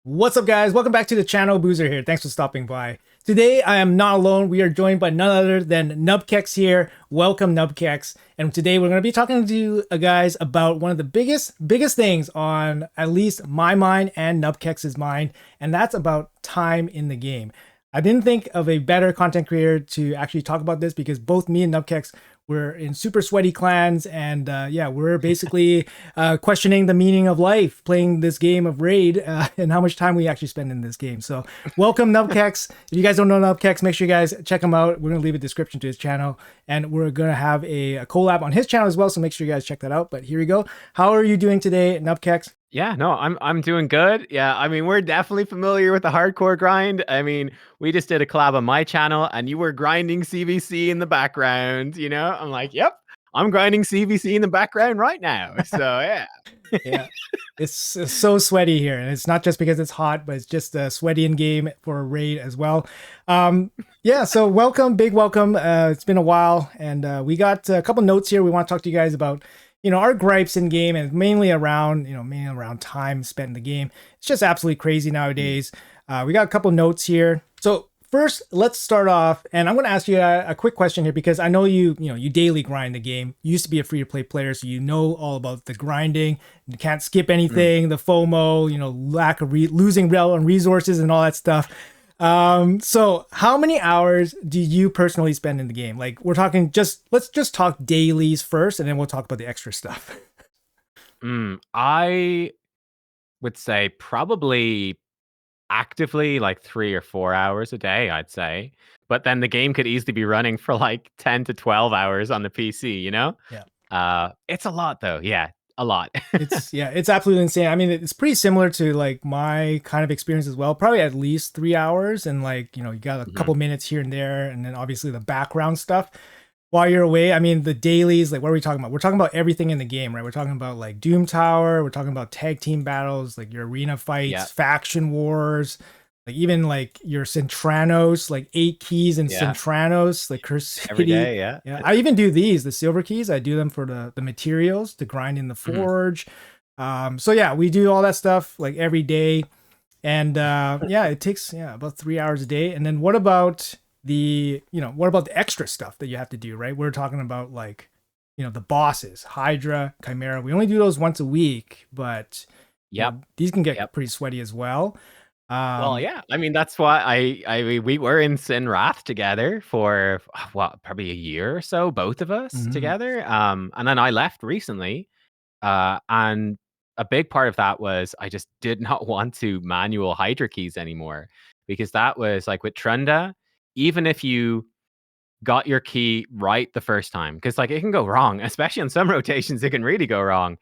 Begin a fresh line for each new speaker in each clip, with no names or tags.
What's up, guys? Welcome back to the channel. Boozer here. Thanks for stopping by. Today, I am not alone. We are joined by none other than Nubkex here. Welcome, Nubkex. And today, we're going to be talking to you guys about one of the biggest things on at least my mind and Nubkex's mind, and that's about time in the game. I didn't think of a better content creator to actually talk about this because both me and Nubkex we're in super sweaty clans, and yeah, we're basically questioning the meaning of life playing this game of Raid and how much time we actually spend in this game. So welcome, Nubkex. If you guys don't know Nubkex, make sure you guys check him out. We're going to leave a description to his channel, and we're going to have a collab on his channel as well, so make sure you guys check that out. But here we go. How are you doing today, Nubkex?
Yeah, no, I'm doing good. Yeah, I mean, we're definitely familiar with the hardcore grind. I mean, we just did a collab on my channel and you were grinding CVC in the background, you know? I'm like, yep, I'm grinding CVC in the background right now. So, yeah.
Yeah. It's so sweaty here, and it's not just because it's hot, but it's just sweaty in game for a raid as well. Yeah, so welcome, big welcome. It's been a while, and we got a couple notes here we want to talk to you guys about. Our gripes in game, and mainly around time spent in the game. It's just absolutely crazy nowadays. We got a couple notes here. So first, let's start off, and I'm going to ask you a quick question here because I know you daily grind the game. You used to be a free to play player, so you know all about the grinding. You can't skip anything, the FOMO, lack of losing resources and all that stuff. So how many hours do you personally spend in the game? Like, we're talking let's just talk dailies first, and then we'll talk about the extra stuff.
I would say probably actively like 3 or 4 hours a day, I'd say. But then the game could easily be running for like 10 to 12 hours on the PC, you know?
Yeah.
It's a lot though. Yeah, a lot.
It's absolutely insane. I mean, it's pretty similar to like my kind of experience as well. Probably at least 3 hours, and like, you got a couple minutes here and there, and then obviously the background stuff while you're away. I mean, the dailies, like, what are we talking about? We're talking about everything in the game, right? We're talking about like Doom Tower, we're talking about tag team battles, like your arena fights, faction wars, like even like your Centranos, like 8 keys in Centranos, like Curse City.
Every day,
yeah. I even do the silver keys. I do them for the materials to grind in the forge. So yeah, we do all that stuff like every day. And yeah, it takes about 3 hours a day. And then what about the extra stuff that you have to do, right? We're talking about like, the bosses, Hydra, Chimera. We only do those once a week, but these can get pretty sweaty as well.
Well, yeah. I mean, that's why we were in Sin Wrath together for probably a year or so, both of us together. And then I left recently. And a big part of that was I just did not want to manual Hydra keys anymore, because that was like with Trunda, even if you got your key right the first time, because like it can go wrong, especially on some rotations, it can really go wrong.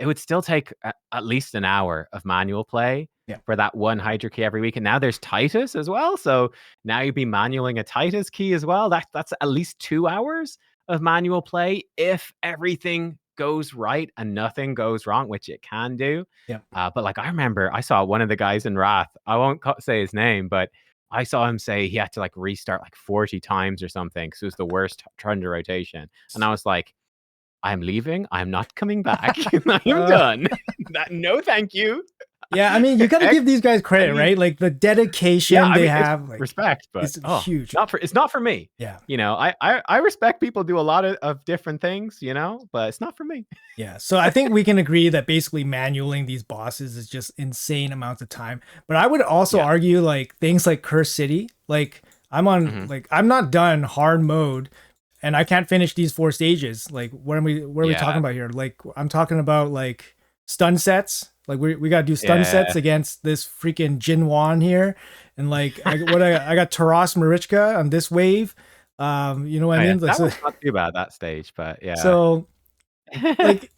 It would still take at least an hour of manual play for that one Hydra key every week. And now there's Titus as well. So now you'd be manualing a Titus key as well. That's at least 2 hours of manual play if everything goes right and nothing goes wrong, which it can do. But like, I remember I saw one of the guys in Wrath. I won't say his name, but I saw him say he had to like restart like 40 times or something because it was the worst Trunda rotation. And I was like, I'm leaving. I'm not coming back. I am done. No, thank you.
Yeah, I mean, you got to give these guys credit, right? Like the dedication they have, like,
respect, but
it's huge.
It's not for me.
Yeah,
I respect people do a lot of different things, but it's not for me.
Yeah, so I think we can agree that basically manualing these bosses is just insane amounts of time. But I would also argue like things like Curse City, like I'm on like I'm not done hard mode, and I can't finish these 4 stages. Like what are we talking about here? Like I'm talking about like stun sets. Like we gotta do stun sets against this freaking Jinwan here, and like I got Taras Marichka on this wave. You know what I mean?
That was not too bad that stage, but yeah.
So like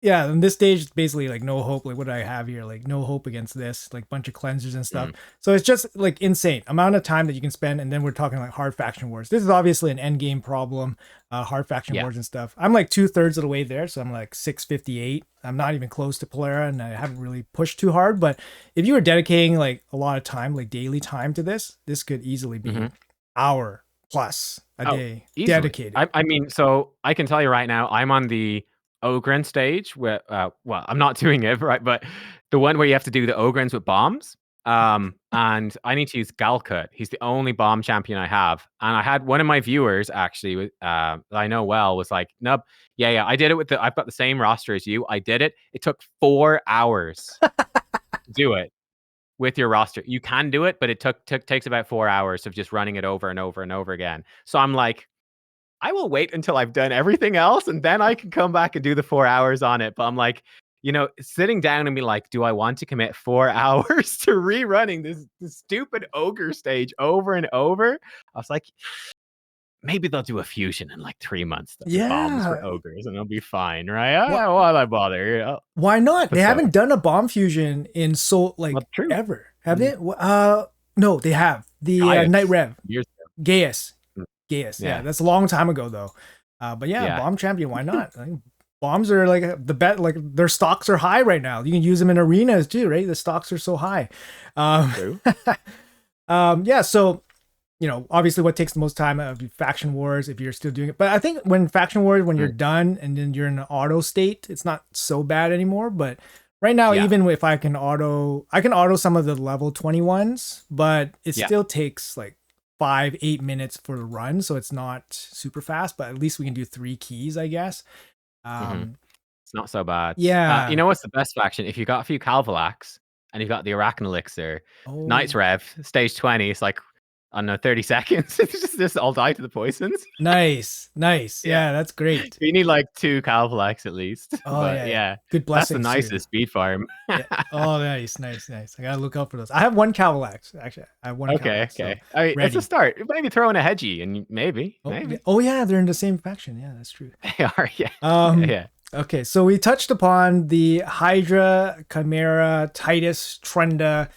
in this stage it's basically like no hope. Like what do I have here? Like no hope against this, like bunch of cleansers and stuff. So it's just like insane amount of time that you can spend. And then we're talking like hard faction wars. This is obviously an end game problem, hard faction wars and stuff. I'm like 2/3 of the way there, so I'm like 658. I'm not even close to Polera, and I haven't really pushed too hard. But if you were dedicating like a lot of time, like daily time to this could easily be hour plus a day
easily.
dedicated.
I mean, so I can tell you right now, I'm on the Ogren stage where well, I'm not doing it right, but the one where you have to do the Ogrens with bombs. And I need to use Galcut. He's the only bomb champion I have. And I had one of my viewers actually that I know well was like, Nub, yeah, I did it with I've got the same roster as you. I did it. It took 4 hours to do it with your roster. You can do it, but it takes about 4 hours of just running it over and over and over again. So I'm like, I will wait until I've done everything else and then I can come back and do the 4 hours on it. But I'm like, sitting down and be like, do I want to commit 4 hours to rerunning this stupid ogre stage over and over? I was like, maybe they'll do a fusion in like 3 months though, with bombs
Yeah.
for ogres and it'll be fine, right?
What?
Why'd I bother?
Why not? They
But so,
haven't done a bomb fusion in so
well,
like
true.
ever, have they? No, they have the
Gaius,
Night Rev,
years
Gaius,
ago.
Gaius. Yeah,
Yeah.
that's a long time ago though. But yeah,
Yeah.
bomb champion. Why not? I think bombs are like the bet. Like their stocks are high right now. You can use them in arenas too, right? The stocks are so high.
True.
Yeah. So obviously what takes the most time of faction wars if you're still doing it. But I think when faction wars, when you're done and then you're in an auto state, it's not so bad anymore. But right now,
Yeah.
even if I can auto some of the level 21s, but it
Yeah.
still takes like 5-8 minutes for the run. So it's not super fast, but at least we can do 3 keys, I guess.
It's not so bad.
Yeah.
You know what's the best faction? If you've got a few Calvalax and you've got the Arachne Elixir,
Oh,
Knights Rev, stage 20, it's like, I don't know, 30 seconds. It's just all die to the poisons.
nice.
Yeah.
Yeah, that's great.
You need like 2 Calvalax at least.
Oh,
But
yeah. Good
that's the
blessings too.
nicest speed farm.
Yeah. Oh, nice. I gotta look out for those. I have 1 Cavalax, actually. I have 1
Okay.
Cavalax, so
I mean, it's
ready.
a start. Maybe throw in a Hedgie and maybe.
Oh, yeah, they're in the same faction. Yeah, that's true.
They are, yeah. Yeah.
Okay, so we touched upon the Hydra, Chimera, Titus, Trunda.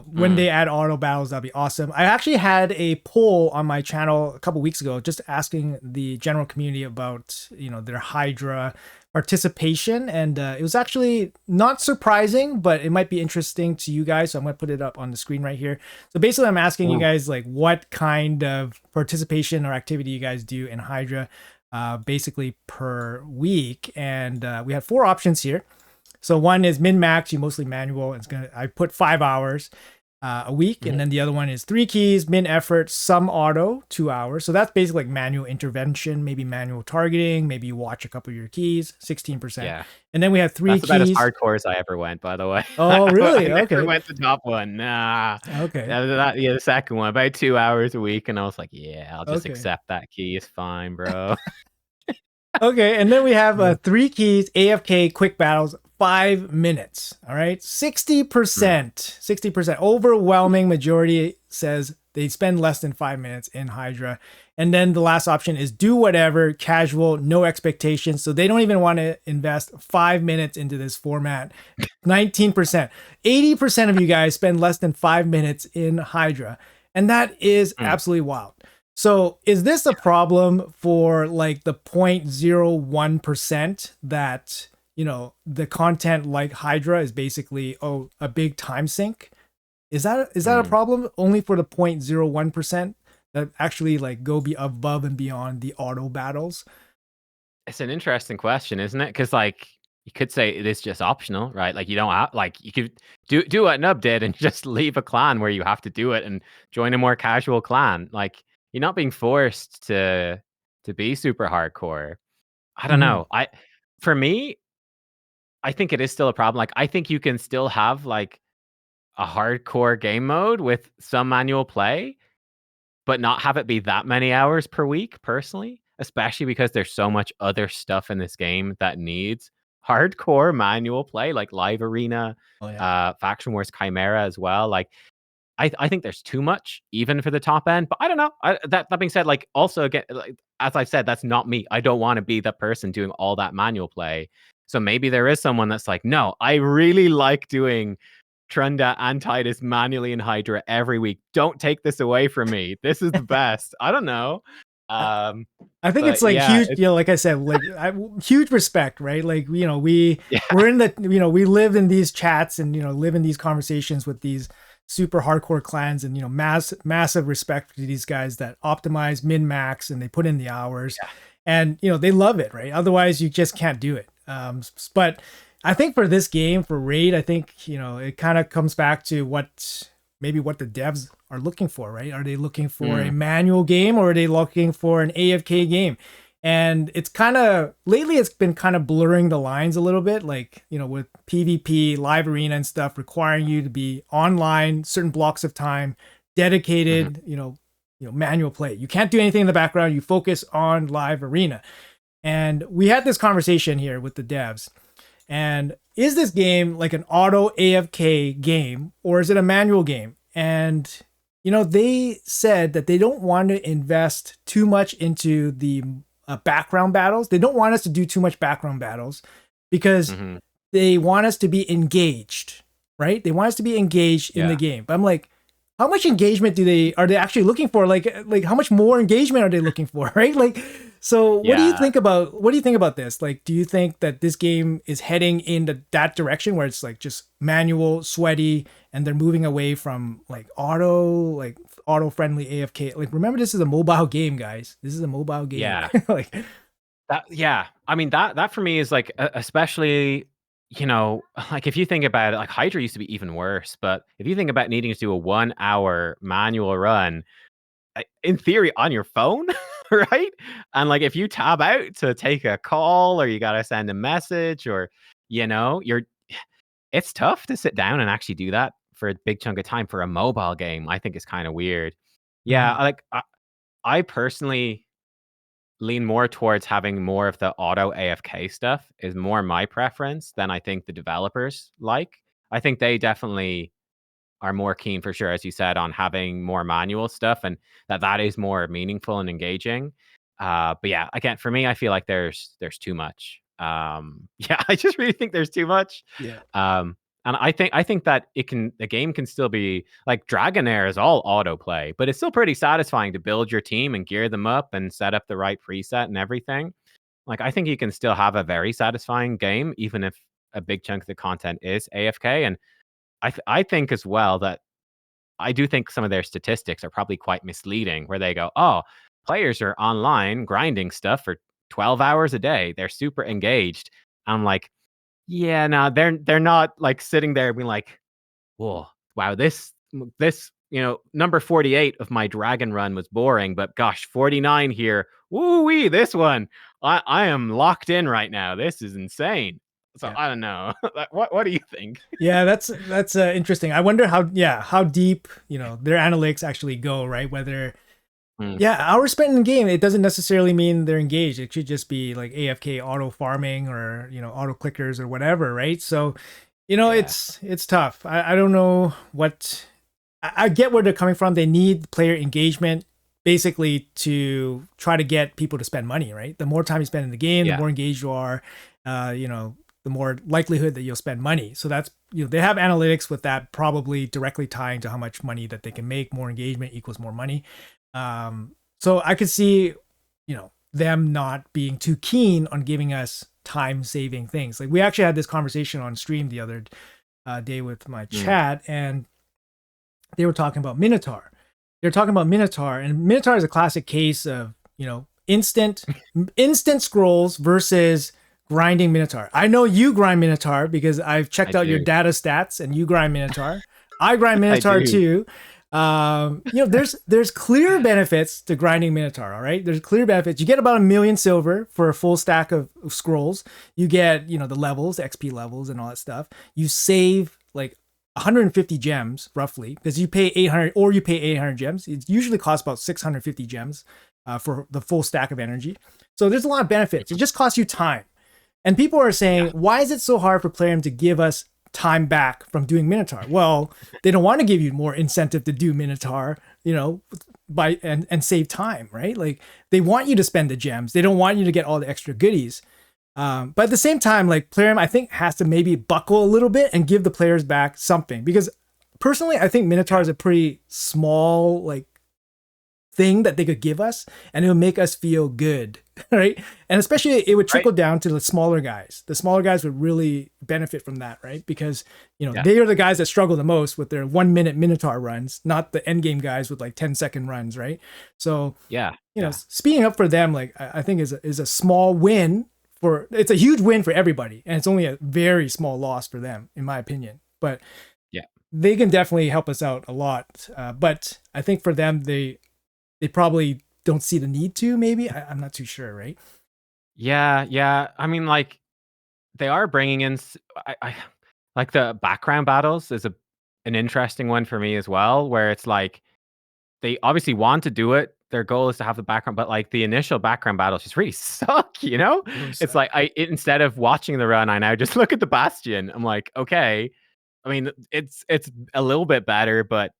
When they add auto battles, that'd be awesome. I actually had a poll on my channel a couple weeks ago, just asking the general community about their Hydra participation, and it was actually not surprising, but it might be interesting to you guys. So I'm gonna put it up on the screen right here. So basically, I'm asking you guys like what kind of participation or activity you guys do in Hydra. Basically per week, and we have 4 options here. So one is min max, you mostly manual. I put 5 hours a week, and then the other one is 3 keys, min effort, some auto, 2 hours. So that's basically like manual intervention, maybe manual targeting, maybe you watch a couple of your keys, 16%.
Yeah.
And then we have 3
That's about as
keys.
hardcore as I ever went, by the way.
Oh, really?
I
Okay.
never went the top one. Nah.
Okay.
The second one, about 2 hours a week, and I was like, yeah, I'll just
Okay.
accept that key. It's fine, bro.
Okay, and then we have 3 keys, AFK, quick battles, 5 minutes. All right, 60%, 60%, overwhelming majority says they spend less than 5 minutes in Hydra. And then the last option is do whatever, casual, no expectations. So they don't even want to invest 5 minutes into this format. 19%, 80% of you guys spend less than 5 minutes in Hydra, and that is absolutely wild. So is this a problem for like the 0.01% that, the content like Hydra is basically, a big time sink? Is that a problem only for the 0.01% that actually like go be above and beyond the auto battles?
It's an interesting question, isn't it? Because like you could say it is just optional, right? Like you don't have, like you could do what Nub did and just leave a clan where you have to do it and join a more casual clan. Like you're not being forced to be super hardcore. I don't know. For me, I think it is still a problem. Like I think you can still have like a hardcore game mode with some manual play, but not have it be that many hours per week, personally, especially because there's so much other stuff in this game that needs hardcore manual play, like live arena, faction wars, chimera as well. Like I think there's too much even for the top end, but I don't know. That being said, like also again, like, as I've said, that's not me. I don't want to be the person doing all that manual play. So maybe there is someone that's like, no, I really like doing Trunda and Titus manually in Hydra every week. Don't take this away from me. This is the best. I don't know.
I think it's like huge, like I said, like huge respect, right? Like, we're in the, we live in these chats and, live in these conversations with these super hardcore clans, and, massive respect to these guys that optimize min max and they put in the hours and, they love it, right? Otherwise you just can't do it. But I think for this game, for Raid, I think, it kind of comes back to what the devs are looking for, right? Are they looking for a
Mm,
manual game, or are they looking for an AFK game? And it's kind of lately, it's been kind of blurring the lines a little bit, like, with PvP, live arena and stuff requiring you to be online certain blocks of time,
mhm.
dedicated, manual play. You can't do anything in the background. You focus on live arena. And we had this conversation here with the devs. And is this game like an auto AFK game, or is it a manual game? And they said that they don't want to invest too much into the background battles. They don't want us to do too much background battles because
Mhm.
they want us to be engaged, right? They want us to be engaged in the
Yeah.
game. But I'm like, how much engagement are they actually looking for? Like how much more engagement are they looking for, right? Like, so
Yeah.
what do you think about this? Like, do you think that this game is heading in that direction where it's like just manual, sweaty, and they're moving away from like auto friendly AFK? Like, remember, this is a mobile game, guys. This is a mobile game.
Yeah.
Like,
Yeah. I mean, that for me is like, especially, like if you think about it, like Hydra used to be even worse, but if you think about needing to do a 1 hour manual run, in theory on your phone, right? And like if you tab out to take a call or you got to send a message or, you're it's tough to sit down and actually do that for a big chunk of time for a mobile game. I think it's kind of weird. Yeah,
mhm,
I personally lean more towards having more of the auto AFK stuff is more my preference than I think the developers like. I think they definitely are more keen for sure, as you said, on having more manual stuff and that is more meaningful and engaging. But yeah, again, for me, I feel like there's too much. Yeah, I just really think there's too much.
yeah.
Um, and I think that the game can still be like Dragonair is all autoplay, but it's still pretty satisfying to build your team and gear them up and set up the right preset and everything. Like I think you can still have a very satisfying game, even if a big chunk of the content is AFK. And I think as well that I do think some of their statistics are probably quite misleading, where they go, "Oh, players are online grinding stuff for 12 hours a day. They're super engaged." I'm like, "Yeah, no, they're not like sitting there being like, whoa, wow, this number 48 of my dragon run was boring, but gosh, 49 here, woo wee, this one, I am locked in right now. This is insane." So
Yeah.
I don't know. What do you think?
Yeah, that's interesting. I wonder how deep, their analytics actually go, right? Whether
Mm,
yeah, hours spent in the game, it doesn't necessarily mean they're engaged. It could just be like AFK auto farming or, auto clickers or whatever, right? So,
yeah,
it's tough. I don't know what I get where they're coming from. They need player engagement basically to try to get people to spend money, right? The more time you spend in the game, the
yeah,
more engaged you are, the more likelihood that you'll spend money. So that's, they have analytics with that probably directly tying to how much money that they can make. More engagement equals more money. So I could see, them not being too keen on giving us time saving things. Like we actually had this conversation on stream the other day with my
mm,
chat, and they were talking about Minotaur. They're talking about Minotaur, and Minotaur is a classic case of instant scrolls versus grinding Minotaur. I know you grind Minotaur because I've
I
checked out your
do,
data stats, and you grind Minotaur. I grind
I
Minotaur
do,
too. There's clear benefits to grinding Minotaur. All right, there's clear benefits. You get about 1,000,000 silver for a full stack of scrolls. You get the levels, XP levels, and all that stuff. You save like 150 gems roughly because you pay 800 or you pay 800 gems. It usually costs about 650 gems for the full stack of energy. So there's a lot of benefits. It just costs you time. And people are saying,
yeah,
why is it so hard for Plarium to give us time back from doing Minotaur? Well, they don't want to give you more incentive to do Minotaur, by and save time, right? Like they want you to spend the gems. They don't want you to get all the extra goodies. But at the same time, like Plarium, I think has to maybe buckle a little bit and give the players back something because personally, I think Minotaur
yeah,
is a pretty small like thing that they could give us, and it would make us feel good, right? And especially it would
right,
trickle down to the smaller guys. The smaller guys would really benefit from that, right? Because
yeah,
they are the guys that struggle the most with their 1 minute Minotaur runs, not the end game guys with like 10-second runs, right? So
yeah, yeah,
speeding up for them, like I think is a small win it's a huge win for everybody, and it's only a very small loss for them, in my opinion. But
Yeah.
they can definitely help us out a lot. But I think for them, they probably don't see the need to. Maybe I'm not too sure, right?
Yeah. I mean, like they are bringing in. I like the background battles is an interesting one for me as well, where it's like they obviously want to do it. Their goal is to have the background, but like the initial background battles just really suck, you know?
Really
It's
suck.
like instead of watching the run, I now just look at the bastion. I'm like, okay. I mean, it's a little bit better, but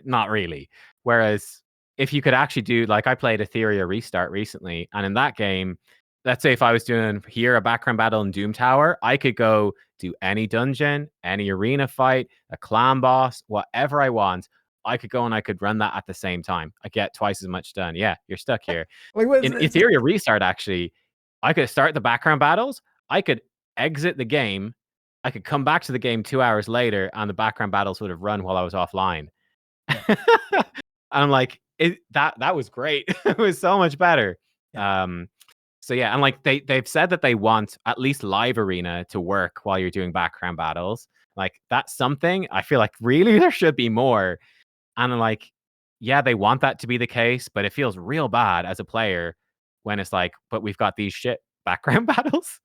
not really. Whereas if you could actually do like I played Etheria Restart recently, and in that game, let's say if I was doing here a background battle in Doom Tower, I could go do any dungeon, any arena fight, a clan boss, whatever I want. I could go and I could run that at the same time. I get twice as much done. Yeah, you're stuck here.
Like what is
In
it?
Etheria Restart, actually, I could start the background battles. I could exit the game. I could come back to the game 2 hours later, and the background battles would have run while I was offline.
Yeah,
And I'm like, that was great. It was so much better.
yeah,
Um, so yeah, and like they've said that they want at least live arena to work while you're doing background battles. Like that's something I feel like really there should be more. And like, yeah, they want that to be the case, but it feels real bad as a player when it's like, but we've got these shit background battles.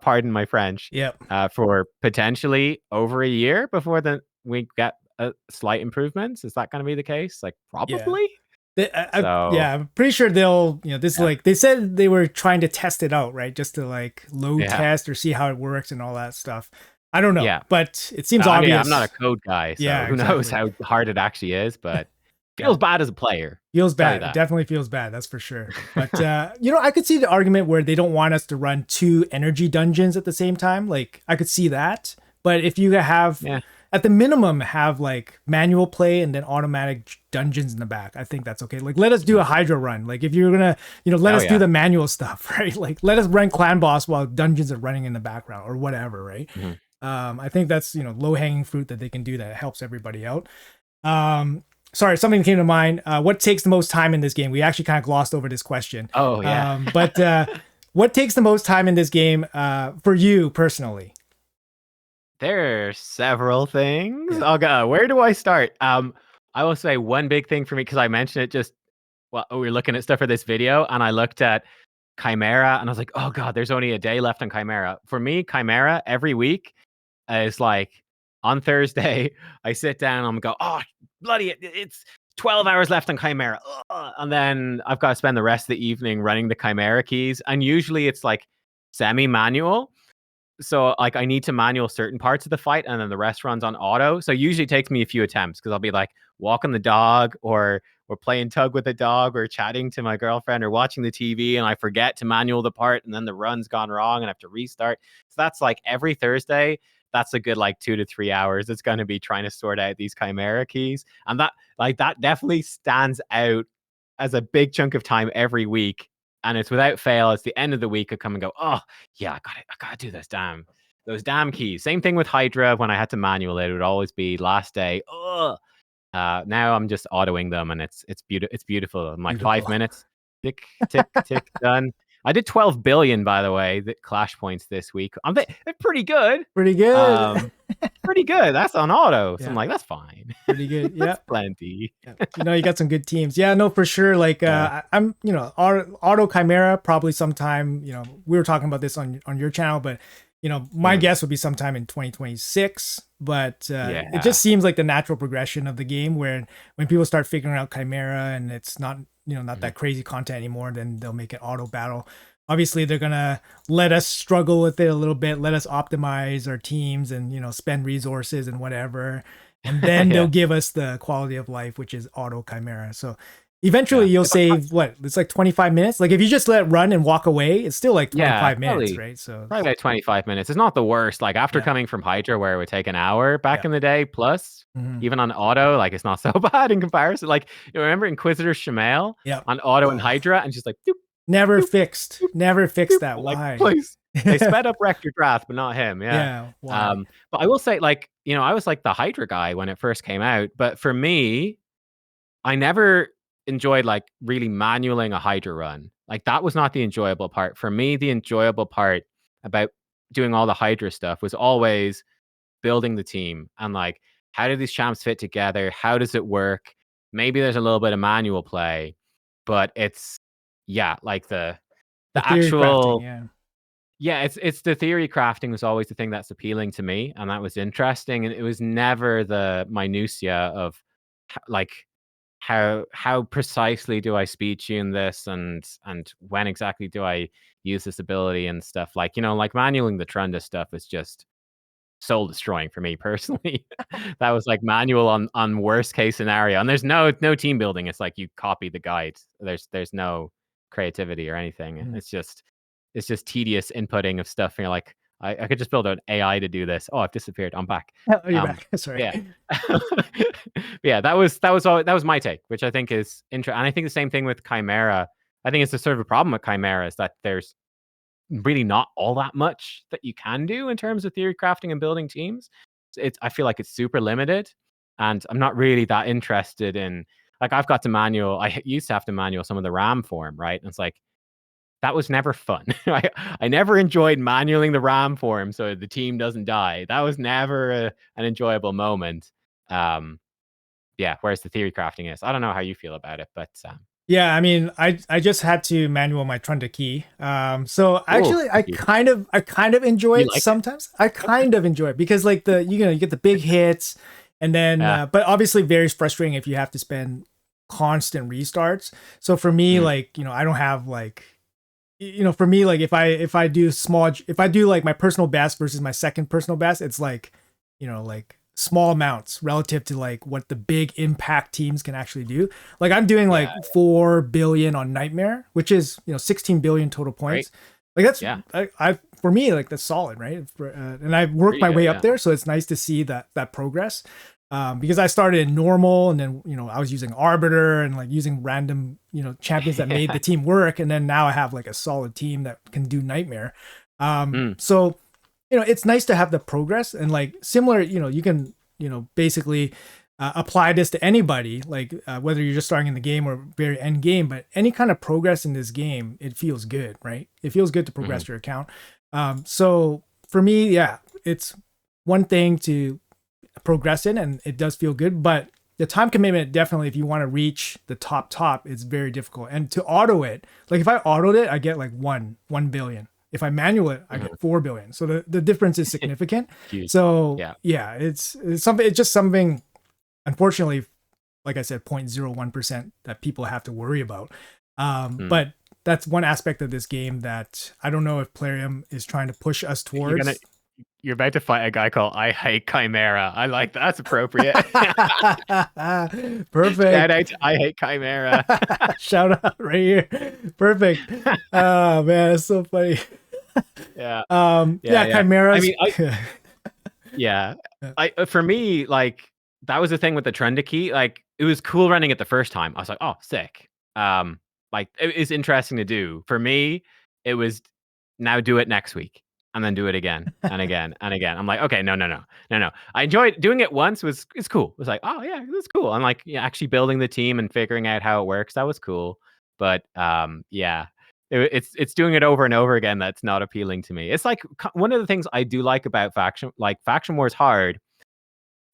Pardon my French.
yeah,
For potentially over a year before we get slight improvements. Is that going to be the case? Like,
yeah.
probably. So
Yeah, I'm pretty sure they'll, this is
yeah,
like they said they were trying to test it out, right? Just to like load
yeah,
test or see how it works and all that stuff. I don't know,
yeah.
but it seems
I mean, I'm not a
obvious.
code guy, so
Yeah,
who knows
exactly.
how hard it actually is, but
Yeah.
feels bad as a player.
Feels
Tell you
bad. It
that.
definitely feels bad. That's for sure. But I could see the argument where they don't want us to run two energy dungeons at the same time. Like I could see that. But if you have,
Yeah,
at the minimum, have like manual play and then automatic dungeons in the back, I think that's okay. Like let us do
mhm.
a Hydra run. Like if you're gonna, let
Oh
us do
yeah.
the manual stuff, right? Like let us run clan boss while dungeons are running in the background or whatever, right?
Mhm.
I think that's low hanging fruit that they can do that helps everybody out. Um, Sorry, something came to mind. What takes the most time in this game? We actually kind of glossed over this question.
Oh yeah.
But what takes the most time in this game for you personally?
There are several things.
Yeah.
I'll go. Where do I start? I will say one big thing for me because I mentioned it just well, we were looking at stuff for this video, and I looked at Chimera, and I was like, oh god, there's only a day left on Chimera. For me, Chimera every week is like on Thursday, I sit down, I'm go, oh bloody, it's 12 hours left on Chimera, ugh. And then I've got to spend the rest of the evening running the Chimera keys, and usually it's like semi-manual. So like I need to manual certain parts of the fight and then the rest runs on auto. So usually it takes me a few attempts because I'll be like walking the dog or playing tug with the dog or chatting to my girlfriend or watching the TV and I forget to manual the part and then the run's gone wrong and I have to restart. So that's like every Thursday. That's a good like 2 to 3 hours. It's going to be trying to sort out these chimera keys. And that definitely stands out as a big chunk of time every week. And it's without fail. It's the end of the week. I come and go, oh, yeah, I gotta do those damn keys. Same thing with Hydra. When I had to manual it, it would always be last day. Ugh. Now I'm just autoing them, and it's beautiful. It's beautiful. I'm like
Beautiful.
5 minutes, tick tick tick, done. I did 12 billion, by the way, the Clash points this week. They're pretty good.
Pretty good.
Pretty good. That's on auto, so I'm
Yeah,
like, that's fine.
pretty good. Yeah.
That's plenty.
Yeah. You got some good teams. Yeah, no, for sure. Like
Yeah.
I'm, our Auto Chimera probably sometime, we were talking about this on your channel, but my
Mm,
guess would be sometime in 2026. But it
yeah.
just seems like the natural progression of the game where when people start figuring out Chimera and it's not, not
Mhm.
that crazy content anymore, then they'll make it auto battle. Obviously, they're gonna let us struggle with it a little bit, let us optimize our teams and spend resources and whatever, and then they'll
Yeah.
give us the quality of life, which is auto chimera. So eventually,
Yeah.
you'll save what? It's like 25 minutes. Like if you just let it run and walk away, it's still like
Yeah,
25 minutes,
probably
right? So
probably about 25 minutes. It's not the worst. Like after
yeah,
coming from Hydra where it would take an hour back
yeah,
in the day plus,
hmm
even on auto, like it's not so bad in comparison. Like you remember Inquisitor Shemale
yeah.
on auto and
Oh,
Hydra and just like doop,
never
doop,
fixed.
doop,
Never fixed
doop.
that.
Like,
Why?
please. They sped up Rector Drath, but not him. Yeah.
Yeah, why?
But I will say, like, I was like the Hydra guy when it first came out. But for me, I never enjoyed like really manualing a Hydra run. Like that was not the enjoyable part. For me, the enjoyable part about doing all the Hydra stuff was always building the team and like how do these champs fit together? How does it work? Maybe there's a little bit of manual play, but it's yeah, like
The
the
theory crafting,
actual
yeah.
yeah, it's the theory crafting was always the thing that's appealing to me, and that was interesting, and it was never the minutia of like how precisely do I speed tune this and when exactly do I use this ability and stuff like like manualing the Trunda stuff is just soul destroying for me personally. That was like manual on worst case scenario, and there's no team building. It's like you copy the guide. There's no creativity or anything.
Mhm.
It's just tedious inputting of stuff. And you're like, I could just build an AI to do this. Oh, I've disappeared. I'm back.
Oh, you're
Um,
back. Sorry.
yeah, yeah. That was my take, which I think is interesting. And I think the same thing with Chimera. I think it's a sort of a problem with Chimera is that there's really not all that much that you can do in terms of theory crafting and building teams. I feel like it's super limited, and I'm not really that interested in like I've got to manual. I used to have to manual some of the RAM form, right? And it's like that was never fun. I never enjoyed manualing the RAM form so the team doesn't die. That was never an enjoyable moment. Um, yeah. Whereas the theory crafting is, I don't know how you feel about it, but
Yeah, I mean, I just had to manual my Trunda key. So
oh,
actually, I
thank you.
kind of enjoy
You
it
like it?
sometimes. I
Okay.
kind of enjoy it because like you get the big hits, and then
Yeah.
but obviously very frustrating if you have to spend constant restarts. So for me,
Mm,
like I don't have like for me like if I do if I do like my personal best versus my second personal best, it's like like small amounts relative to like what the big impact teams can actually do. Like I'm doing
yeah.
like 4 billion on Nightmare, which is 16 billion total
Great.
points. Like that's
Yeah.
I for me like that's solid, right? And I've worked
Really
my
good.
way up
Yeah.
there, so it's nice to see that progress. Because I started in normal, and then I was using Arbiter and like using random champions that made the team work, and then now I have like a solid team that can do Nightmare.
Mm,
So it's nice to have the progress and like similar. You can basically apply this to anybody, like whether you're just starting in the game or very end game, but any kind of progress in this game, it feels good, right? It feels good to
mhm.
progress your account. So for me, yeah, it's one thing to progress in and it does feel good, but the time commitment definitely if you want to reach the top it's very difficult. And to auto it, like if I autoed it, I get like 1 billion. If I manual it, I
Mhm.
get 4 billion. So the difference is significant.
Huge.
So
Yeah.
yeah, it's something, it's just something, unfortunately, like I said, 0.01% that people have to worry about.
Mm.
But that's one aspect of this game that I don't know if Plarium is trying to push us
You're gonna
towards.
you're about to fight a guy called I Hate Chimera. I like that. That's appropriate. Shout
Perfect.
out to I Hate Chimera.
Shout out right here. Perfect. Oh man, it's so funny.
Yeah. Yeah,
Yeah,
yeah. I
chimeras.
mean, yeah.
Yeah.
For me, like that was the thing with the Trenda key. Like it was cool running it the first time. I was like, oh, sick. Like it is interesting to do. For me, it was now do it next week and then do it again and again and again. I'm like, okay, no, no, no, no, no. I enjoyed doing it once. It's cool. It was like, oh yeah, that's cool. I'm like, yeah, actually building the team and figuring out how it works. That was cool. But yeah, it's doing it over and over again that's not appealing to me. It's like one of the things I do like about Faction Wars hard.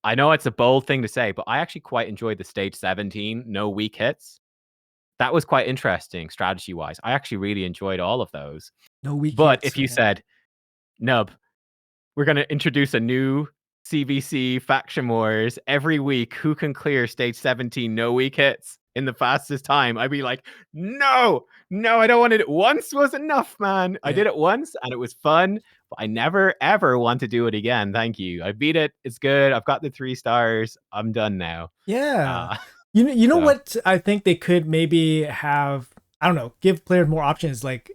I know it's a bold thing to say, but I actually quite enjoyed the stage 17 no weak hits. That was quite interesting strategy wise. I actually really enjoyed all of those.
No weak
But
hits.
if you
Okay.
said, Nub, we're going to introduce a new CVC Faction Wars every week. Who can clear stage 17 no weak hits in the fastest time? I'd be like, no, no, I don't want it. Once was enough, man. I
Yeah.
did it once and it was fun, but I never ever want to do it again. Thank you. I beat it. It's good. I've got the 3 stars. I'm done now.
Yeah.
Uh,
You know
so
what I think they could maybe have, I don't know, give players more options like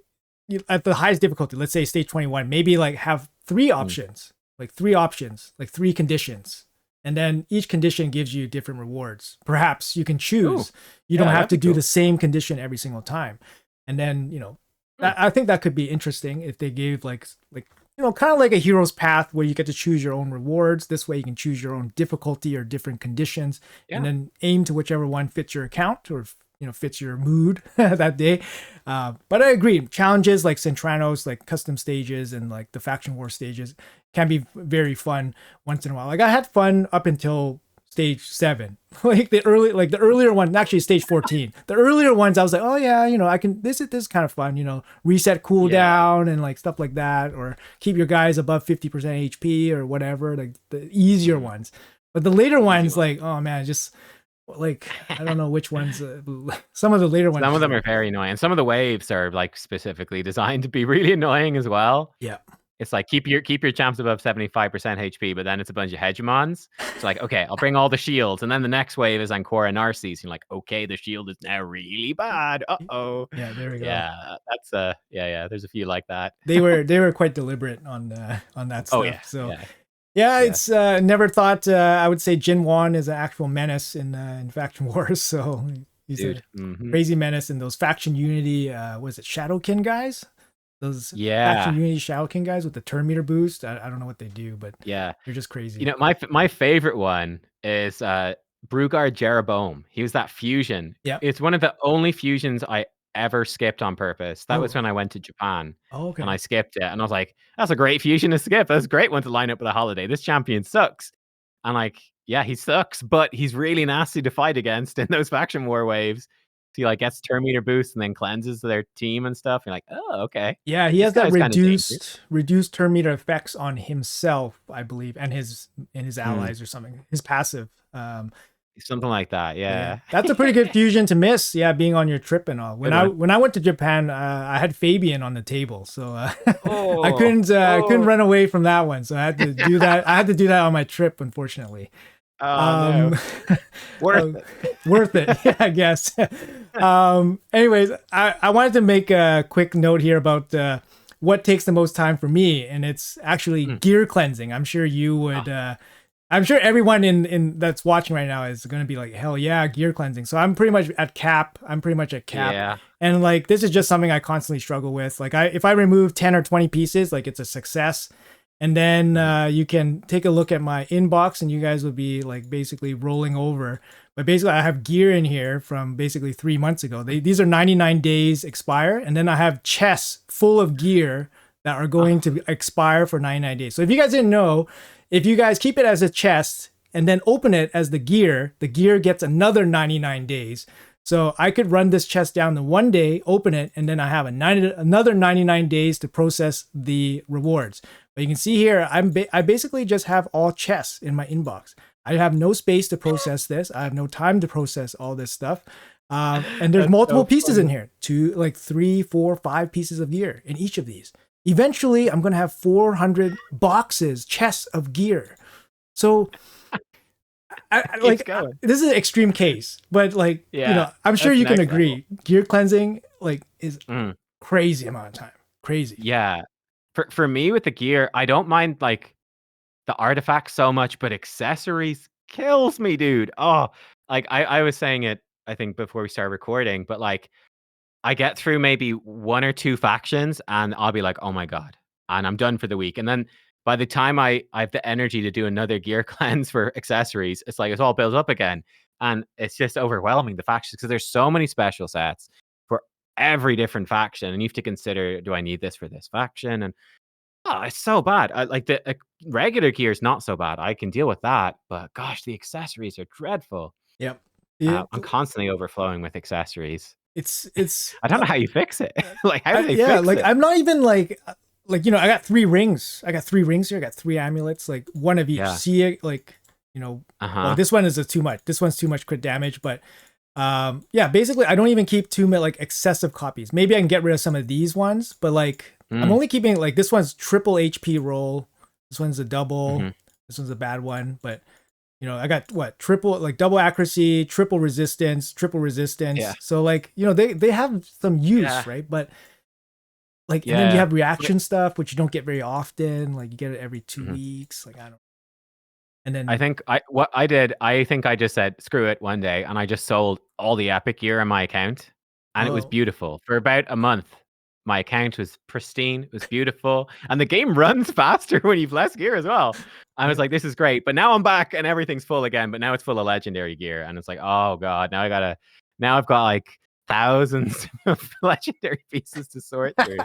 at the highest difficulty, let's say stage 21, maybe like have
mm.
three options, like three conditions. And then each condition gives you different rewards. Perhaps you can
Ooh,
choose. You don't
yeah,
have
that'd
to
be
do
cool.
the same condition every single time. And then,
Mm.
I think that could be interesting if they gave like kind of like a hero's path where you get to choose your own rewards. This way you can choose your own difficulty or different conditions and
Yeah.
then aim to whichever one fits your account or fits your mood that day. But I agree, challenges like Centranos, like custom stages and like the faction war stages can be very fun once in a while. Like I had fun up until stage 7. Like the earlier one, actually stage 14. The earlier ones I was like, oh yeah, I can, this is kind of fun, reset cooldown and like stuff like that, or keep your guys above 50% HP or whatever, like the easier ones. But the later ones, like, oh man, just like I don't know which ones. Some of the later ones.
Some of them are very annoying. Some of the waves are like specifically designed to be really annoying as well.
Yeah.
It's like keep your champs above 75% HP, but then it's a bunch of hegemons. It's like, okay, I'll bring all the shields, and then the next wave is Ancora and Narcisse. You're like, okay, the shield is now really bad. Uh-oh.
Yeah, there we go.
Yeah, that's yeah. There's a few like that.
They were quite deliberate on that stuff.
Oh yeah.
So
Yeah.
yeah, it's never thought I would say Jin Wan is an actual menace in faction wars. So he's a crazy menace. And those faction unity, was it Shadowkin guys? Those faction unity Shadowkin guys with the turn meter boost. I don't know what they do, but
yeah,
they're just crazy.
You know, my favorite one is Brugard Jeroboam. He was that fusion.
Yeah,
it's one of the only fusions I ever skipped on purpose. That was when I went to Japan.
Oh, okay.
And I skipped it, and I was like, "That's a great fusion to skip. That's a great one to line up with a holiday. This champion sucks." And like, yeah, he sucks, but he's really nasty to fight against in those faction war waves. He like gets turn meter boost and then cleanses their team and stuff. You're like, oh, okay.
Yeah, he has that reduced turn meter effects on himself, I believe, and his allies or something. His passive.
Something like that, yeah.
That's a pretty good fusion to miss. Yeah, being on your trip and all. When I went to Japan, I had Fabian on the table, so I couldn't run away from that one. So I had to do that. I had to do that on my trip, unfortunately.
No.
Worth it, yeah, I guess. Anyways, I wanted to make a quick note here about what takes the most time for me, and it's actually gear cleansing. I'm sure you would. I'm sure everyone in that's watching right now is going to be like, hell yeah, gear cleansing. So I'm pretty much at cap.
Yeah.
And like, this is just something I constantly struggle with. Like if I remove 10 or 20 pieces, like it's a success. And then you can take a look at my inbox and you guys will be like basically rolling over. But basically I have gear in here from basically 3 months ago. These are 99 days expire. And then I have chests full of gear that are going to expire for 99 days. So if you guys didn't know, if you guys keep it as a chest and then open it as the gear gets another 99 days. So I could run this chest down in 1 day, open it, and then I have another 99 days to process the rewards. But you can see here, I basically just have all chests in my inbox. I have no space to process this. I have no time to process all this stuff. And there's multiple pieces in here, 3, 4, 5 pieces of gear in each of these. Eventually, I'm going to have 400 chests of gear. So, this is an extreme case, but I'm sure you can agree. Level. Gear cleansing is crazy amount of time. Crazy.
Yeah. For me with the gear, I don't mind the artifacts so much, but accessories kills me, dude. Oh, I was saying it, I think, before we started recording, but I get through maybe 1 or 2 factions and I'll be like, oh my God, and I'm done for the week. And then by the time I have the energy to do another gear cleanse for accessories, it's like it's all built up again. And it's just overwhelming, the factions, because there's so many special sets for every different faction. And you have to consider, do I need this for this faction? And it's so bad. The regular gear is not so bad. I can deal with that. But gosh, the accessories are dreadful.
Yep.
I'm constantly overflowing with accessories.
It's
I don't know how you fix it. How do they fix it?
I'm not even I got 3 rings. I got 3 rings here. I got 3 amulets, one of each.
Yeah.
See it, well, this one is too much. This one's too much crit damage, but basically I don't even keep too excessive copies. Maybe I can get rid of some of these ones, but I'm only keeping this one's triple HP roll. This one's a double. This one's a bad one, but I got triple, double accuracy, triple resistance.
Yeah.
So they have some use, right? But and then you have reaction stuff, which you don't get very often. You get it every 2 weeks. I don't. And then
I think I just said screw it one day, and I just sold all the epic gear on my account, and it was beautiful for about a month. My account was pristine. It was beautiful, and the game runs faster when you've less gear as well. I was like, this is great. But now I'm back and everything's full again. But now it's full of legendary gear, and it's like, oh god, now now I've got like thousands of legendary pieces to sort through.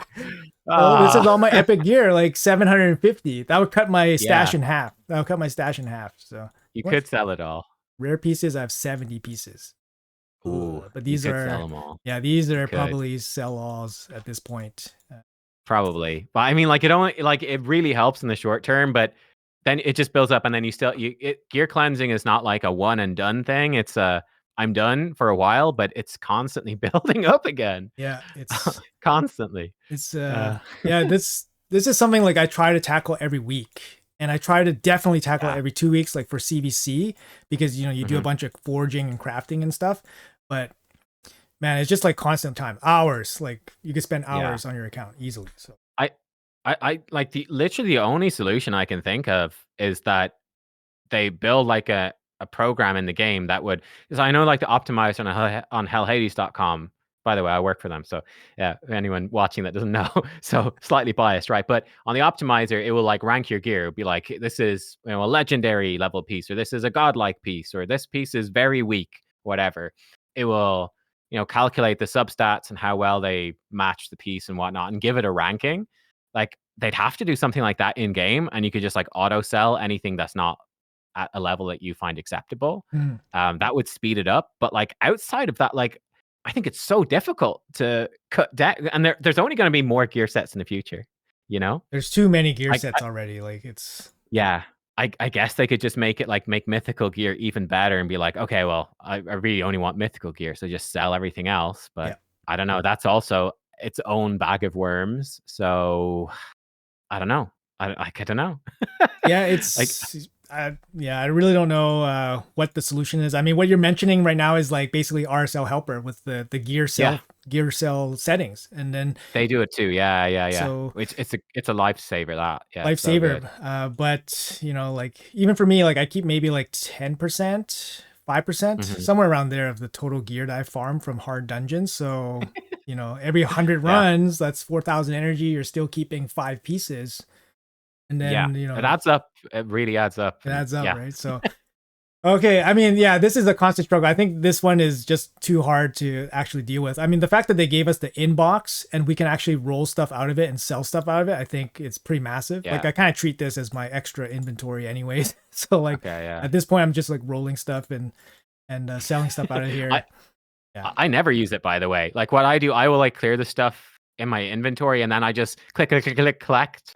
Oh, this is
Ah,
all my epic gear, like 750. That would cut my stash
yeah,
in half. That would cut my stash in half. So
you
what
could sell it all.
rare pieces? I have 70 pieces.
Ooh,
Ugh, but
you
these
could sell
are,
them all.
yeah, these
You
are
could.
probably sell-alls at this point.
Probably. But I mean, like, it only like it really helps in the short term, but then it just builds up and then gear cleansing is not like a one and done thing. It's a I'm done for a while, but it's constantly building up again.
Yeah, it's
Constantly.
it's
Uh
yeah, this is something like I try to tackle every week. And I try to definitely tackle it
yeah.
every 2 weeks, like for CVC, because you do a
Mhm.
bunch of forging and crafting and stuff. But man, it's just like constant time, hours. Like you could spend
Yeah.
hours on your account easily. So
I I like the only solution I can think of is that they build like a program in the game that would because I know like the optimizer on hellhades.com. By the way, I work for them. So yeah, anyone watching that doesn't know. So slightly biased, right? But on the optimizer, it will like rank your gear. It'll be like this is a legendary level piece, or this is a godlike piece, or this piece is very weak, whatever. It will, calculate the substats and how well they match the piece and whatnot and give it a ranking. Like they'd have to do something like that in game, and you could just like auto sell anything that's not at a level that you find acceptable.
mm,
That would speed it up. But like outside of that, like I think it's so difficult to cut down. And there's only going to be more gear sets in the future. You know,
there's too many gear
I
sets already. Like it's
yeah. I guess they could just make it like make mythical gear even better and be like, okay, well, I really only want mythical gear, so just sell everything else. But
yeah.
I don't know. That's also its own bag of worms. So I don't know. I don't know.
Yeah,
Like,
yeah, I really don't know what the solution is. I mean, what you're mentioning right now is like basically RSL helper with the
yeah,
gear cell settings, and then
they do it too. Yeah, yeah, yeah.
so
It's a lifesaver that. Yeah, it's so good.
lifesaver. But like even for me, like I keep maybe like 10%, 5%,
Mhm.
somewhere around there of the total gear that I farm from hard dungeons. So every 100
Yeah,
runs, that's 4,000 energy. You're still keeping 5 pieces, and
yeah.
then
It adds up. It really adds up.
it
And
adds up,
yeah,
right? So okay, I mean, yeah, this is a constant struggle. I think this one is just too hard to actually deal with. I mean, the fact that they gave us the inbox and we can actually roll stuff out of it and sell stuff out of it, I think it's pretty massive. Like
yeah.
I kind of treat this as my extra inventory anyways. So like
Okay, yeah.
at this point I'm just like rolling stuff and selling stuff out of
I
here. Yeah.
I never use it, by the way. Like what I do, I will like clear the stuff in my inventory and then I just collect.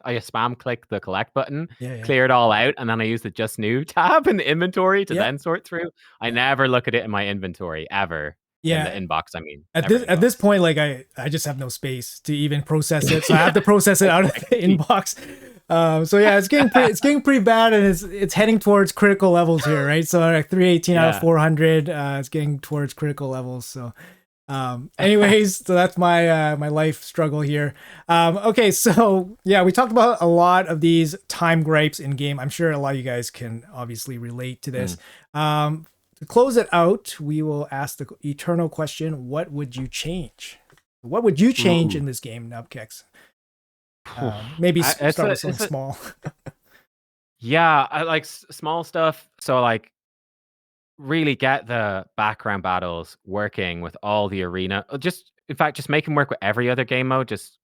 I just spam click the collect button,
Yeah, yeah.
clear it all out, and then I use the just new tab in the inventory to
Yep.
then sort through. I
Yeah.
never look at it in my inventory ever. In the
Yeah.
inbox, I mean,
At
never
this
inbox.
point, like I just have no space to even process it, so I have to process it out of the
Exactly.
inbox. So yeah, it's getting pretty bad, and it's heading towards critical levels here, right? So like 318 out of
Yeah.
400, it's getting towards critical levels. So anyways, so that's my my life struggle here. Okay, so yeah, we talked about a lot of these time gripes in game. I'm sure a lot of you guys can obviously relate to this.
Mm.
To close it out, we will ask the eternal question: what would you change? What would you change
Ooh.
in this game, Nubkicks? Maybe
It's
start
a
with something
it's a
small.
yeah, I like small stuff. So like really get the background battles working with all the arena. Just in fact, just make them work with every other game mode. Just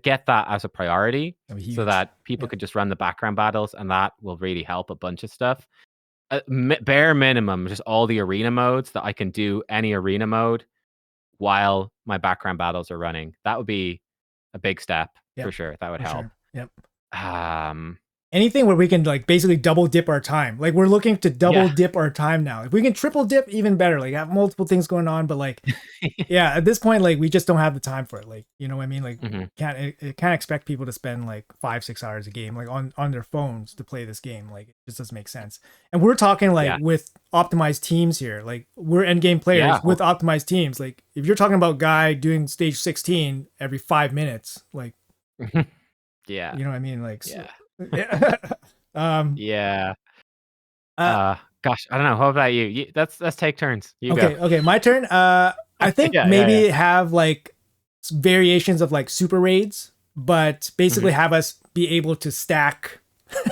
get that as a priority
That'd be
so
huge.
that people
Yeah,
could just run the background battles, and that will really help a bunch of stuff. Bare minimum, just all the arena modes that I can do any arena mode while my background battles are running. That would be a big step
yep,
for sure. That would
for
help.
sure. Yep.
Um,
Anything where we can like basically double dip our time. Like we're looking to double
yeah,
dip our time now. If we can triple dip, even better. Like have multiple things going on, but like yeah, at this point, like we just don't have the time for it. Like you know what I mean? Like
hmm
can't expect people to spend like 5-6 hours a game like on their phones to play this game. Like it just doesn't make sense. And we're talking like
yeah,
with optimized teams here. Like we're end game
yeah,
players with optimized teams. Like if you're talking about guy doing stage 16 every 5 minutes, like
yeah,
you know what I mean? Like so,
yeah,
yeah. um
yeah.
uh
Gosh, I don't know. How about you? Let's take turns. You go.
okay, my turn. I think
Yeah, yeah, yeah.
maybe have like variations of like super raids, but
Mhm.
basically have us be able to stack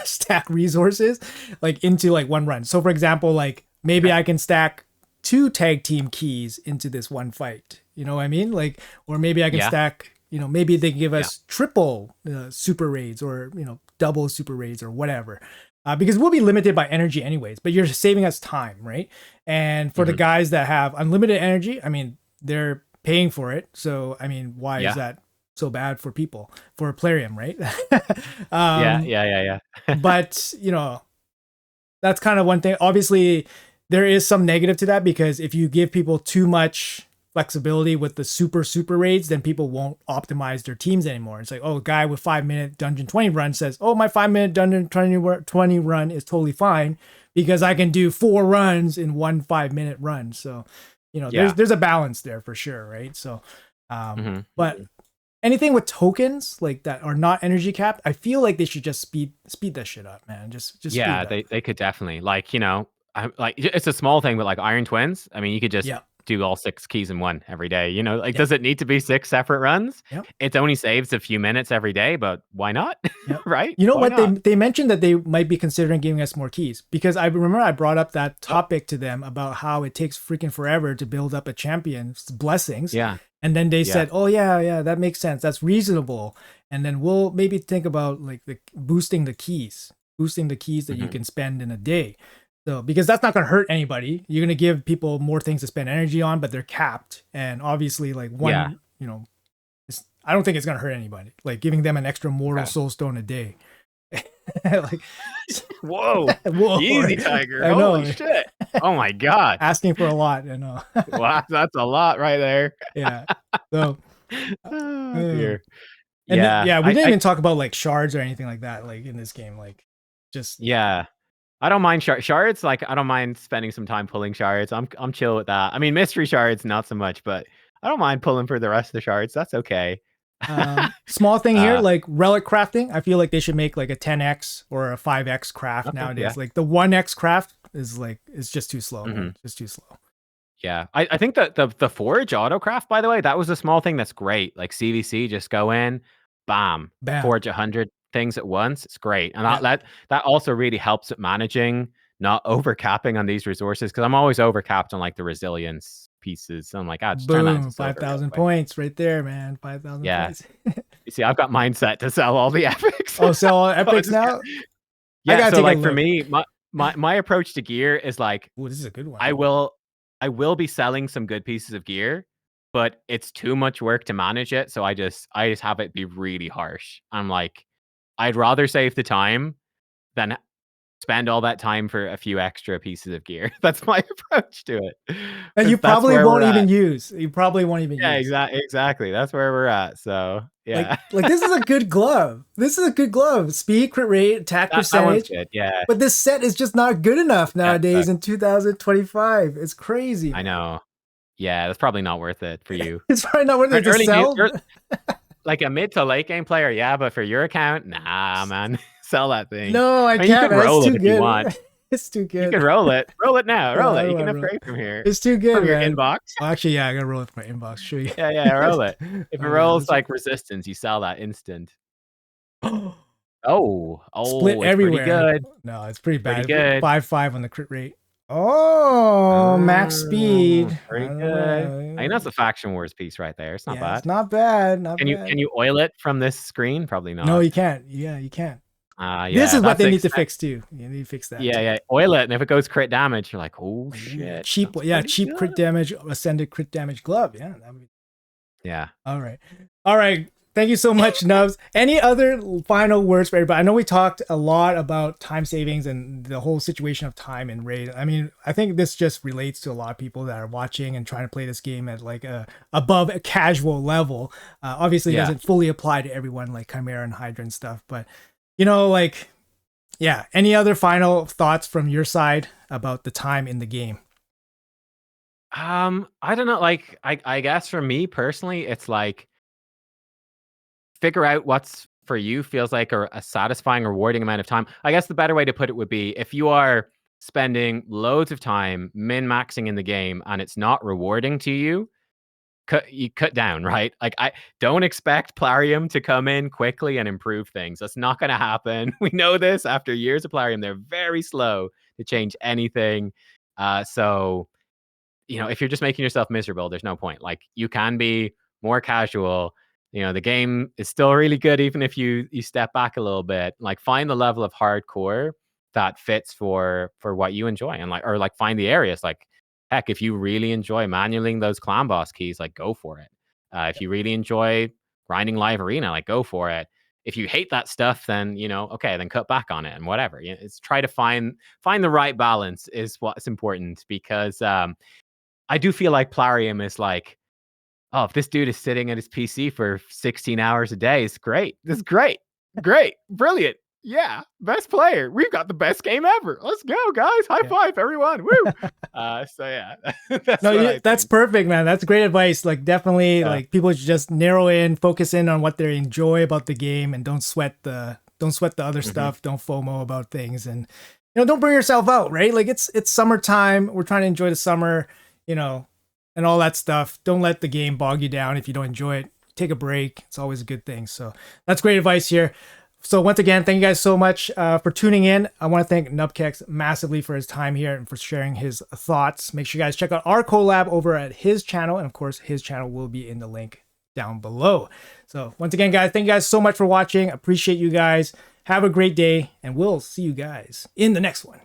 stack resources like into like one run. So for example, like maybe
Okay.
I can stack 2 tag team keys into this one fight. You know what I mean? Like, or maybe I can
Yeah.
stack, maybe they can give
Yeah.
us triple super raids or, double super raids or whatever. Because we'll be limited by energy anyways, but you're saving us time, right? And for the
Mhm.
guys that have unlimited energy, I mean, they're paying for it. So, I mean, why is
Yeah.
that so bad for people, for Plarium, right?
Yeah.
um,
Yeah. Yeah. Yeah.
but, that's kind of one thing. Obviously, there is some negative to that because if you give people too much flexibility with the super raids, then people won't optimize their teams anymore. It's like, oh, a guy with 5 minute dungeon 20 run says, oh, my 5 minute dungeon 20 run is totally fine because I can do 4 runs in one 5 minute run. So,
Yeah.
there's a balance there for sure, right? So,
Mhm.
but anything with tokens like that are not energy capped, I feel like they should just speed that shit up, man. Just speed
Yeah,
it up.
they could definitely, like, it's a small thing, but like Iron Twins, I mean, you could just
Yeah.
do all 6 keys in one every day, like,
Yeah.
does it need to be 6 separate runs?
Yep.
It only saves a few minutes every day, but why not?
Yep.
Right?
You know
Why
what? They
not?
they mentioned that they might be considering giving us more keys because I remember I brought up that
Oh,
topic to them about how it takes freaking forever to build up a champion's blessings.
yeah,
And then they
yeah,
said, "Oh yeah, yeah, that makes sense. That's reasonable." And then we'll maybe think about like the boosting the keys that you
mhm,
can spend in a day. So because that's not going to hurt anybody. You're going to give people more things to spend energy on, but they're capped. And obviously like
yeah,
one, I don't think it's going to hurt anybody. Like giving them an extra mortal
okay.
soulstone a day. Like,
Whoa,
whoa,
easy, Tiger,
I
holy
know.
shit. Oh my god.
Asking for a lot, I know.
Wow, that's a lot right there.
Yeah. So,
Oh,
uh,
dear.
and then,
Yeah,
yeah, we
I
didn't
I
even talk about like shards or anything like that, like in this game. Like, just
yeah. I don't mind shards. Like, I don't mind spending some time pulling shards. I'm chill with that. I mean, mystery shards not so much, but I don't mind pulling for the rest of the shards. That's okay.
small thing here,
uh,
like relic crafting. I feel like they should make like a 10x or a 5x craft
okay, yeah,
nowadays. Like the 1x craft is like it's just too slow,
hmm
man. Just too slow.
yeah. I think that the forge autocraft, by the way, that was a small thing that's great. Like CVC, just go in, bam,
Bam.
forge 100 things at once. It's great, and
Yeah.
that also really helps at managing not overcapping on these resources because I'm always overcapped on like the resilience pieces. So I'm like, just turn that into
Boom.
silver real
5,000
quick.
points right there, man. 5,000
Yeah.
points.
You see, I've got mindset to sell all the epics.
Oh, sell all
So I
epics
just
now? I
yeah,
gotta
so,
take a
like, for
look.
me, my approach to gear is, like,
Oh, this is a good one.
I will I will be selling some good pieces of gear, but it's too much work to manage it, so I just have it be really harsh. I'm like, I'd rather save the time than spend all that time for a few extra pieces of gear. That's my approach to it,
And you
because that's
probably
where we're
won't even
at.
use. You probably won't even
Yeah,
use.
exactly, that's where we're at, so, yeah.
Like this is a good glove. This is a good glove. Speed, crit rate, attack
That one's
percentage.
good, yeah.
But this set is just not good enough
Yeah,
nowadays in 2025. It's crazy,
I
man.
know. Yeah, that's probably not worth it for you.
It's probably not worth
For
it
an
to
early game,
sell.
you're like a mid to late game player, yeah, but for your account, nah, man. Sell that thing.
No, I
I mean, you
can't,
could
man. It's
roll it
too
if you want.
good. It's too
You
good.
can roll it. Roll it now.
No,
Roll
I
it.
don't
You
want
can
to roll.
upgrade from here.
It's too good,
From your
man.
inbox.
Well, actually, yeah, I gotta roll it from my inbox. Show you.
Yeah, yeah, roll it. If it
Oh yeah,
rolls
that's
like resistance, you sell that instant.
right. Split
Oh, it's pretty
everywhere.
good.
No, it's pretty
Pretty
bad.
good.
5-5 on the crit rate. Oh, max speed. I
Pretty
don't
good. I mean,
know.
that's a faction wars piece right there. It's not
Yeah, it's
bad.
not bad. Not
Can
bad.
you oil it from this screen? Probably
No,
not.
you can't. Yeah, you can't. This
Yeah,
is what
that's
they need to
expensive.
fix too. You need to fix that
Yeah,
too.
yeah. Oil it, and if it goes crit damage, you're like, "Oh
Ooh,
shit,
cheap.
that's
Yeah,
pretty
cheap crit
good."
damage, ascended crit damage glove. Yeah,
Yeah.
all right. All right. Thank you so much, Nubs. Any other final words for everybody? I know we talked a lot about time savings and the whole situation of time in Raid. I mean, I think this just relates to a lot of people that are watching and trying to play this game at like a above a casual level. Obviously, it
Yeah.
doesn't fully apply to everyone like Chimera and Hydra and stuff, but like, yeah. Any other final thoughts from your side about the time in the game?
I don't know, like, I guess for me personally, it's like figure out what's for you feels like a satisfying, rewarding amount of time. I guess the better way to put it would be if you are spending loads of time min-maxing in the game and it's not rewarding to you, cut down, right? Like I don't expect Plarium to come in quickly and improve things. That's not going to happen. We know this after years of Plarium. They're very slow to change anything. So if you're just making yourself miserable, there's no point. Like, you can be more casual. The game is still really good, even if you step back a little bit. Like, find the level of hardcore that fits for what you enjoy, and like find the areas. Like, heck, if you really enjoy manualing those clan boss keys, like, go for it. If you really enjoy grinding live arena, like, go for it. If you hate that stuff, then okay, then cut back on it and whatever. It's try to find the right balance is what's important, because I do feel like Plarium is like, oh, if this dude is sitting at his PC for 16 hours a day, it's great. This is great. Great. Brilliant. Yeah. Best player. We've got the best game ever. Let's go, guys. High five, everyone. Woo. So yeah, that's
No,
what I
that's
think.
perfect, man. That's great advice. Like, definitely,
Yeah.
like, people should just narrow in, focus in on what they enjoy about the game, and don't sweat the other
Mhm.
stuff. Don't FOMO about things, and don't burn yourself out, right? Like, it's summertime. We're trying to enjoy the summer, you know, and all that stuff. Don't let the game bog you down if you don't enjoy it. Take a break. It's always a good thing. So that's great advice here. So once again, thank you guys so much for tuning in. I want to thank Nubkex massively for his time here and for sharing his thoughts. Make sure you guys check out our collab over at his channel. And of course, his channel will be in the link down below. So once again, guys, thank you guys so much for watching. Appreciate you guys. Have a great day, and we'll see you guys in the next one.